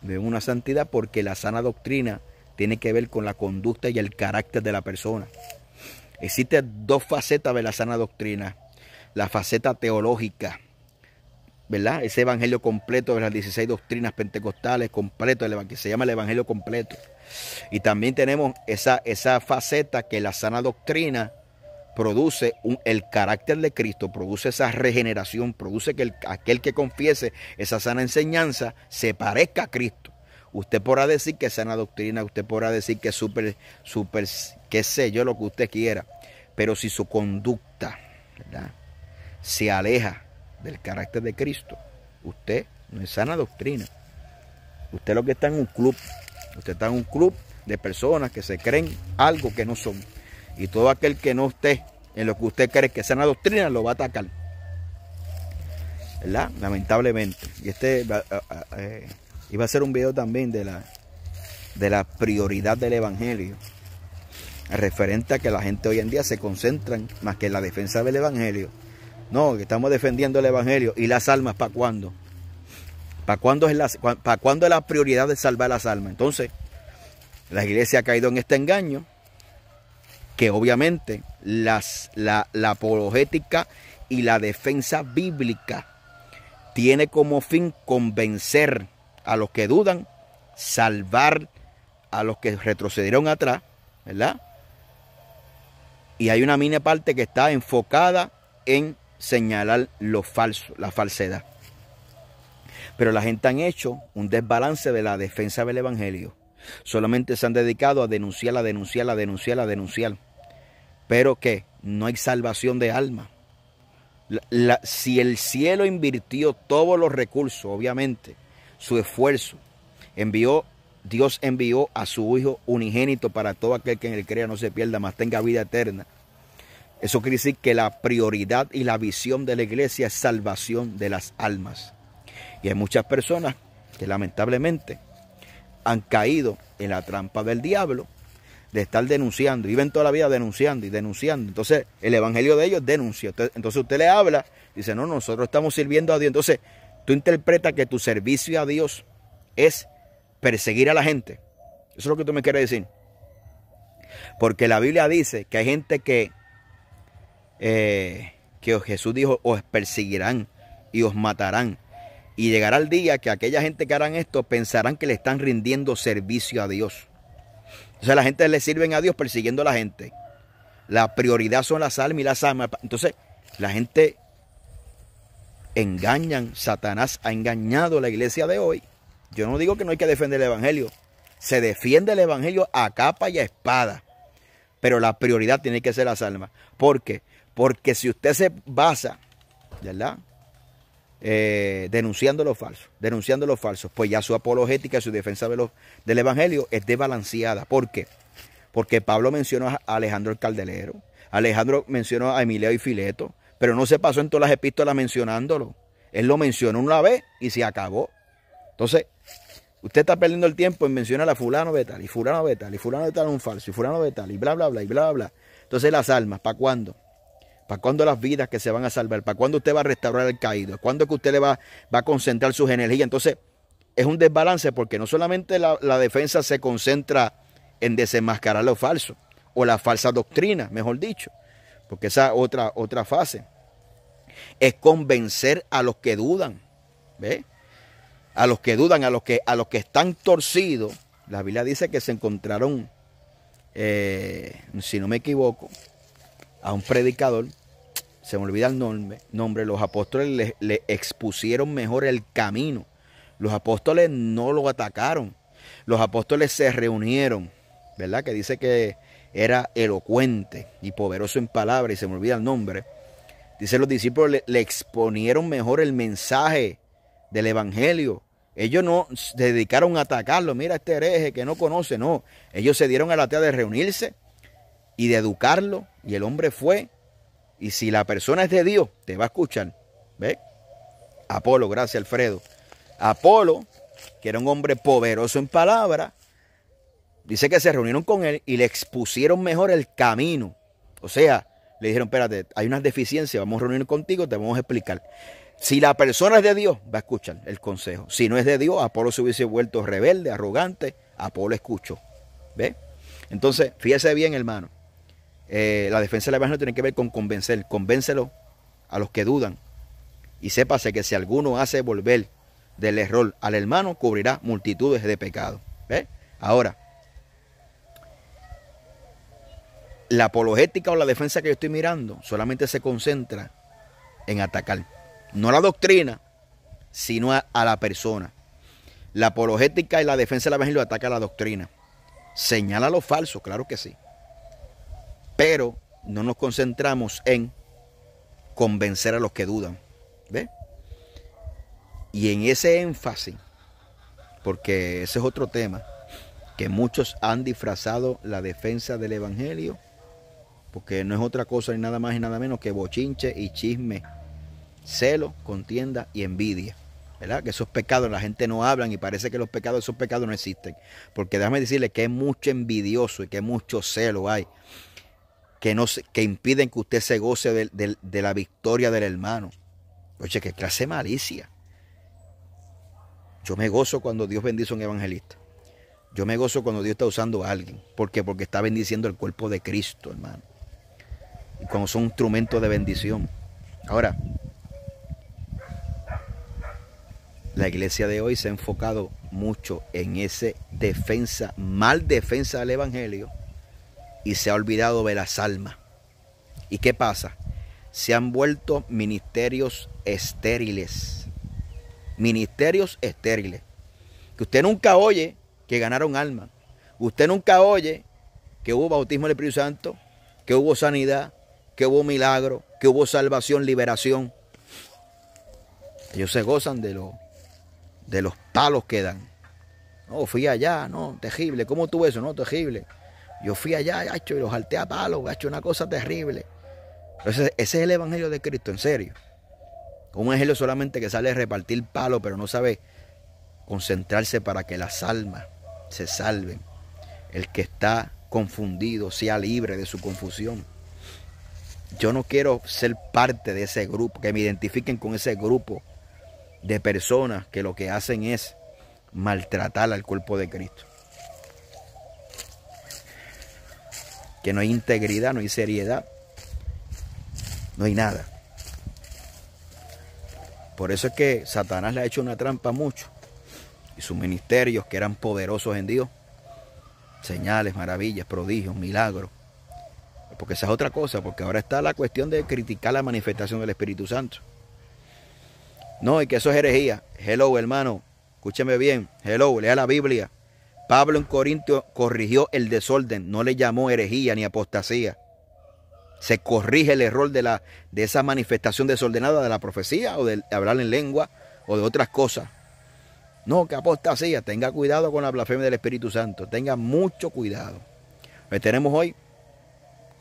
Viven una santidad porque la sana doctrina tiene que ver con la conducta y el carácter de la persona. Existen dos facetas de la sana doctrina. La faceta teológica, ¿verdad? Ese evangelio completo de las 16 doctrinas pentecostales, completo, que se llama el evangelio completo. Y también tenemos esa faceta que la sana doctrina produce el carácter de Cristo, produce esa regeneración, produce que aquel que confiese esa sana enseñanza se parezca a Cristo. Usted podrá decir que es sana doctrina, usted podrá decir que es súper, qué sé yo, lo que usted quiera. Pero si su conducta, ¿verdad?, se aleja del carácter de Cristo, usted no es sana doctrina. Usted lo que está en un club. Usted está en un club de personas que se creen algo que no son. Y todo aquel que no esté en lo que usted cree que es sana doctrina, lo va a atacar. ¿Verdad? Lamentablemente. Y iba a hacer un video también de la prioridad del evangelio, referente a que la gente hoy en día se concentran más que en la defensa del evangelio. No, que estamos defendiendo el evangelio. ¿Y las almas para cuándo? ¿Para cuándo es la prioridad de salvar las almas? Entonces, la iglesia ha caído en este engaño, que obviamente la apologética y la defensa bíblica tiene como fin convencer a los que dudan, salvar a los que retrocedieron atrás, ¿verdad? Y hay una mínima parte que está enfocada en señalar lo falso, la falsedad. Pero la gente han hecho un desbalance de la defensa del evangelio. Solamente se han dedicado a denunciar. Pero que no hay salvación de alma. Si el cielo invirtió todos los recursos, obviamente, su esfuerzo, Dios envió a su Hijo unigénito para todo aquel que en él crea no se pierda, mas tenga vida eterna. Eso quiere decir que la prioridad y la visión de la iglesia es salvación de las almas. Y hay muchas personas que lamentablemente han caído en la trampa del diablo de estar denunciando. Viven toda la vida denunciando y denunciando. Entonces el evangelio de ellos denuncia. Entonces usted le habla, dice, no, nosotros estamos sirviendo a Dios. Entonces tú interpretas que tu servicio a Dios es perseguir a la gente. Eso es lo que tú me quieres decir. Porque la Biblia dice que hay gente que Jesús dijo, os perseguirán y os matarán. Y llegará el día que aquella gente que harán esto pensarán que le están rindiendo servicio a Dios. Entonces la gente le sirven a Dios persiguiendo a la gente. La prioridad son las almas y las almas. Entonces la gente engañan, Satanás ha engañado a la iglesia de hoy. Yo no digo que no hay que defender el evangelio. Se defiende el evangelio a capa y a espada. Pero la prioridad tiene que ser las almas. ¿Por qué? Porque si usted se basa, ¿verdad? Denunciando los falsos, pues ya su apologética, su defensa del evangelio es desbalanceada. ¿Por qué? Porque Pablo mencionó a Alejandro el Candelero, Alejandro mencionó a Emilio y Fileto, pero no se pasó en todas las epístolas mencionándolo. Él lo mencionó una vez y se acabó. Entonces, usted está perdiendo el tiempo en mencionar a fulano de tal, y fulano de tal, y fulano de tal es un falso, y fulano de tal, y bla, bla, bla, y bla, bla. Entonces las almas, ¿para cuándo? ¿Para cuándo las vidas que se van a salvar? ¿Para cuándo usted va a restaurar el caído? ¿Cuándo es que usted le va a concentrar sus energías? Entonces, es un desbalance porque no solamente la defensa se concentra en desenmascarar lo falso, o la falsa doctrina, mejor dicho, porque esa otra fase es convencer a los que dudan, ¿ve? A los que dudan, a los que están torcidos. La Biblia dice que se encontraron, si no me equivoco, a un predicador, se me olvida el nombre, los apóstoles le expusieron mejor el camino. Los apóstoles no lo atacaron, los apóstoles se reunieron, ¿verdad? Que dice que era elocuente y poderoso en palabras, y se me olvida el nombre. Dice, los discípulos le exponieron mejor el mensaje del evangelio. Ellos no se dedicaron a atacarlo, mira este hereje que no conoce, no. Ellos se dieron a la tarea de reunirse y de educarlo, y el hombre fue, y si la persona es de Dios, te va a escuchar. ¿Ve? Apolo, gracias Alfredo. Apolo, que era un hombre poderoso en palabra, dice que se reunieron con él y le expusieron mejor el camino. O sea, le dijeron, espérate, hay unas deficiencias, vamos a reunirnos contigo, te vamos a explicar. Si la persona es de Dios, va a escuchar el consejo. Si no es de Dios, Apolo se hubiese vuelto rebelde, arrogante, Apolo escuchó. ¿Ve? Entonces, fíjese bien, hermano. La defensa del evangelio tiene que ver con convencer. Convéncelo a los que dudan. Y sépase que si alguno hace volver del error al hermano, cubrirá multitudes de pecados. ¿Ve? Ahora, la apologética o la defensa que yo estoy mirando solamente se concentra en atacar. No a la doctrina, sino a la persona. La apologética y la defensa del evangelio ataca a la doctrina. Señala lo falso, claro que sí. Pero no nos concentramos en convencer a los que dudan. ¿Ve? Y en ese énfasis, porque ese es otro tema, que muchos han disfrazado la defensa del evangelio, porque no es otra cosa ni nada más y nada menos que bochinche y chisme, celo, contienda y envidia. ¿Verdad? Que esos pecados la gente no hablan y parece que esos pecados no existen. Porque déjame decirle que hay mucho envidioso y que mucho celo hay. Que impiden que usted se goce de la victoria del hermano. Oye, qué clase de malicia. Yo me gozo cuando Dios bendice a un evangelista. Yo me gozo cuando Dios está usando a alguien. ¿Por qué? Porque está bendiciendo el cuerpo de Cristo, hermano. Y cuando son instrumentos de bendición. Ahora, la iglesia de hoy se ha enfocado mucho en ese mal defensa del evangelio, y se ha olvidado de las almas. ¿Y qué pasa? Se han vuelto ministerios estériles. Ministerios estériles. Que usted nunca oye que ganaron almas. Usted nunca oye que hubo bautismo del Espíritu Santo, que hubo sanidad, que hubo milagro, que hubo salvación, liberación. Ellos se gozan de los palos que dan. No, fui allá, no, terrible. ¿Cómo tuve eso? No, terrible. Yo fui allá, y los jalté a palos, una cosa terrible. Ese es el evangelio de Cristo, en serio. Un evangelio solamente que sale a repartir palos, pero no sabe concentrarse para que las almas se salven. El que está confundido sea libre de su confusión. Yo no quiero ser parte de ese grupo, que me identifiquen con ese grupo de personas que lo que hacen es maltratar al cuerpo de Cristo. Que no hay integridad, no hay seriedad, no hay nada. Por eso es que Satanás le ha hecho una trampa mucho. Y sus ministerios, que eran poderosos en Dios, señales, maravillas, prodigios, milagros. Porque esa es otra cosa, porque ahora está la cuestión de criticar la manifestación del Espíritu Santo. No, y que eso es herejía. Hello, hermano, escúcheme bien. Hello, lea la Biblia. Pablo en Corintios corrigió el desorden, no le llamó herejía ni apostasía. Se corrige el error de esa manifestación desordenada de la profecía o de hablar en lengua o de otras cosas. No, que apostasía. Tenga cuidado con la blasfemia del Espíritu Santo. Tenga mucho cuidado. Pues tenemos hoy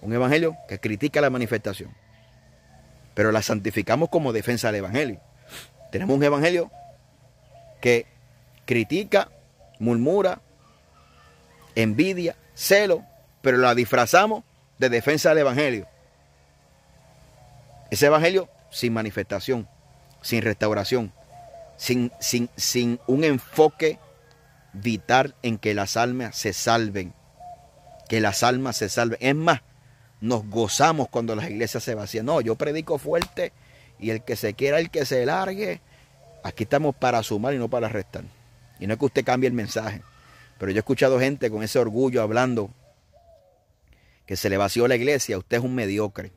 un evangelio que critica la manifestación, pero la santificamos como defensa del evangelio. Tenemos un evangelio que critica, murmura, envidia, celo, pero la disfrazamos de defensa del evangelio. Ese evangelio sin manifestación, sin restauración, sin un enfoque vital en que las almas se salven. Que las almas se salven. Es más, nos gozamos cuando las iglesias se vacían. No, yo predico fuerte y el que se quiera, el que se largue. Aquí estamos para sumar y no para restar. Y no es que usted cambie el mensaje, pero yo he escuchado gente con ese orgullo hablando que se le vació la iglesia. Usted es un mediocre.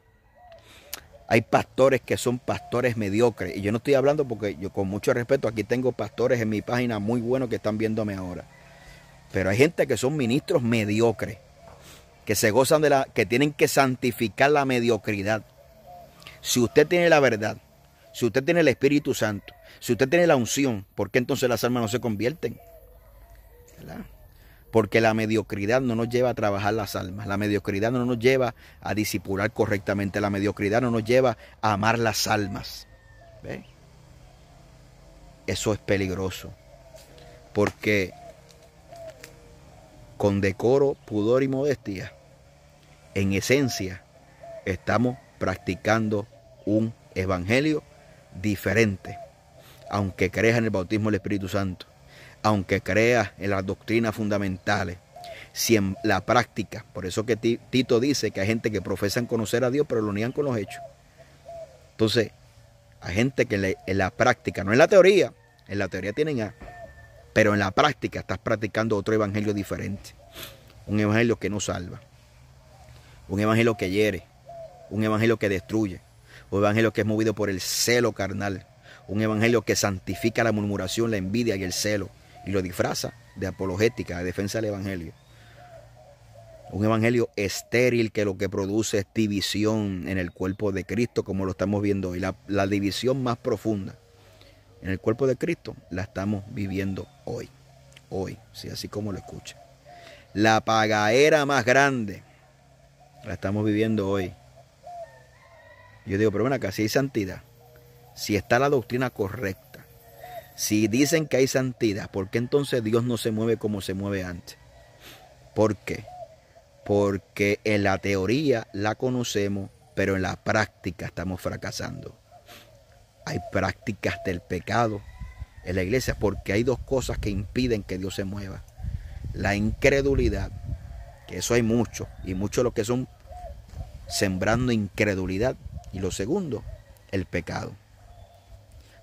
Hay pastores que son pastores mediocres. Y yo no estoy hablando porque yo, con mucho respeto, aquí tengo pastores en mi página muy buenos que están viéndome ahora. Pero hay gente que son ministros mediocres, que se gozan que tienen que santificar la mediocridad. Si usted tiene la verdad, si usted tiene el Espíritu Santo, si usted tiene la unción, ¿por qué entonces las almas no se convierten? ¿Verdad? Porque la mediocridad no nos lleva a trabajar las almas. La mediocridad no nos lleva a discipular correctamente. La mediocridad no nos lleva a amar las almas. ¿Ve? Eso es peligroso. Porque con decoro, pudor y modestia, en esencia, estamos practicando un evangelio diferente. Aunque creas en el bautismo del Espíritu Santo, aunque creas en las doctrinas fundamentales, si en la práctica, por eso que Tito dice que hay gente que profesan conocer a Dios, pero lo niegan con los hechos. Entonces, hay gente que en la práctica, no en la teoría tienen A, pero en la práctica estás practicando otro evangelio diferente. Un evangelio que no salva, un evangelio que hiere, un evangelio que destruye, un evangelio que es movido por el celo carnal, un evangelio que santifica la murmuración, la envidia y el celo, y lo disfraza de apologética, de defensa del evangelio. Un evangelio estéril que lo que produce es división en el cuerpo de Cristo, como lo estamos viendo hoy. La división más profunda en el cuerpo de Cristo la estamos viviendo hoy. Hoy, sí, así como lo escucha. La pagaera más grande la estamos viviendo hoy. Yo digo, pero bueno, acá si hay santidad, si está la doctrina correcta, si dicen que hay santidad, ¿por qué entonces Dios no se mueve como se mueve antes? ¿Por qué? Porque en la teoría la conocemos, pero en la práctica estamos fracasando. Hay prácticas del pecado en la iglesia porque hay dos cosas que impiden que Dios se mueva. La incredulidad, que eso hay mucho, y muchos los que son sembrando incredulidad. Y lo segundo, el pecado.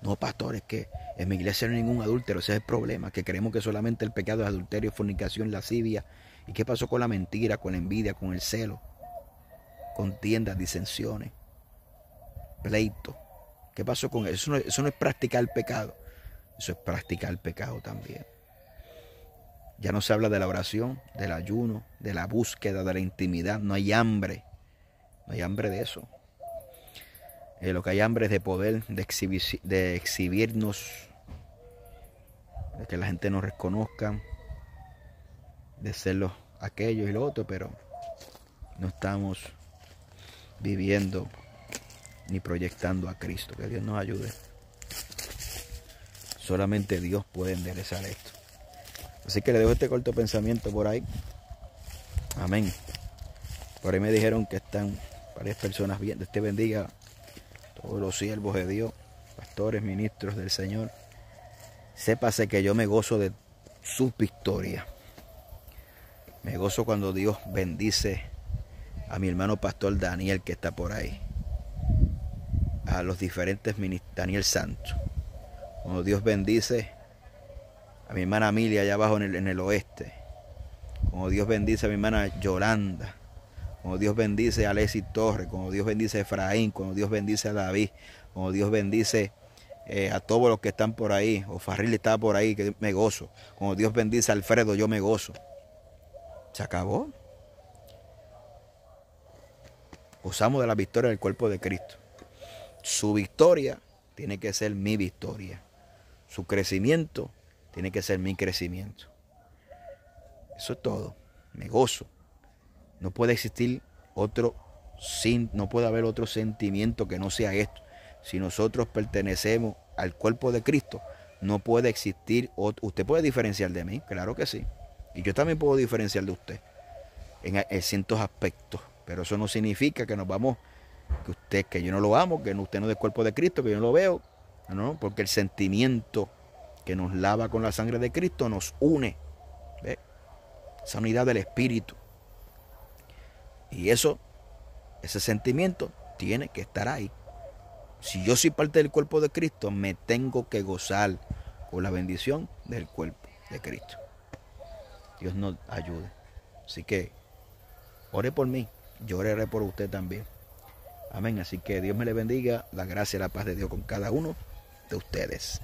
No, pastor, es que en mi iglesia no hay ningún adúltero. Ese es el problema, que creemos que solamente el pecado es adulterio, fornicación, lascivia. ¿Y qué pasó con la mentira, con la envidia, con el celo? Contiendas, disensiones, pleito. ¿Qué pasó con eso? Eso no es practicar el pecado. Eso es practicar el pecado también. Ya no se habla de la oración, del ayuno, de la búsqueda, de la intimidad. No hay hambre. No hay hambre de eso. Lo que hay hambre es de poder, de exhibirnos, de que la gente nos reconozca, de ser los aquellos y los otros, pero no estamos viviendo ni proyectando a Cristo. Que Dios nos ayude. Solamente Dios puede enderezar esto. Así que le dejo este corto pensamiento por ahí. Amén. Por ahí me dijeron que están varias personas viendo. Dios te bendiga. Todos los siervos de Dios, pastores, ministros del Señor. Sépase que yo me gozo de sus victorias. Me gozo cuando Dios bendice a mi hermano pastor Daniel, que está por ahí. A los diferentes ministros, Daniel Santos. Cuando Dios bendice a mi hermana Emilia allá abajo en el oeste. como Dios bendice a mi hermana Yolanda, como Dios bendice a Alexis Torres, como Dios bendice a Efraín, como Dios bendice a David, como Dios bendice a todos los que están por ahí. O Farril está por ahí, que me gozo. Como Dios bendice a Alfredo, yo me gozo. Se acabó. Gozamos de la victoria del cuerpo de Cristo. Su victoria tiene que ser mi victoria. Su crecimiento tiene que ser mi crecimiento. Eso es todo. Me gozo. No puede existir no puede haber otro sentimiento que no sea esto. Si nosotros pertenecemos al cuerpo de Cristo, no puede existir otro. Usted puede diferenciar de mí, claro que sí. Y yo también puedo diferenciar de usted en ciertos aspectos. Pero eso no significa que nos vamos, que yo no lo amo, que usted no es del cuerpo de Cristo, que yo no lo veo. No, porque el sentimiento que nos lava con la sangre de Cristo nos une. ¿Ve? Esa unidad del Espíritu. Y ese sentimiento tiene que estar ahí. Si yo soy parte del cuerpo de Cristo, me tengo que gozar con la bendición del cuerpo de Cristo. Dios nos ayude. Así que ore por mí, yo oraré por usted también. Amén. Así que Dios me le bendiga. La gracia y la paz de Dios con cada uno de ustedes.